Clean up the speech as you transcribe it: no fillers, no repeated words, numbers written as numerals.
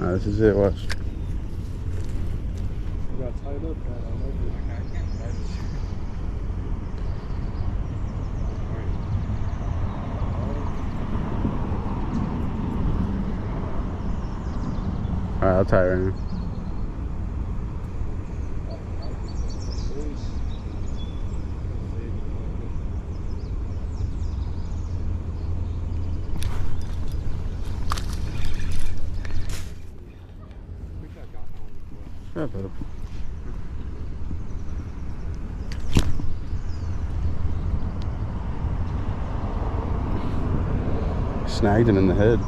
This is it, watch. You got tied up, man. I like it. Alright, I'll tie it right now. Yeah, bro. Snagged him in the head.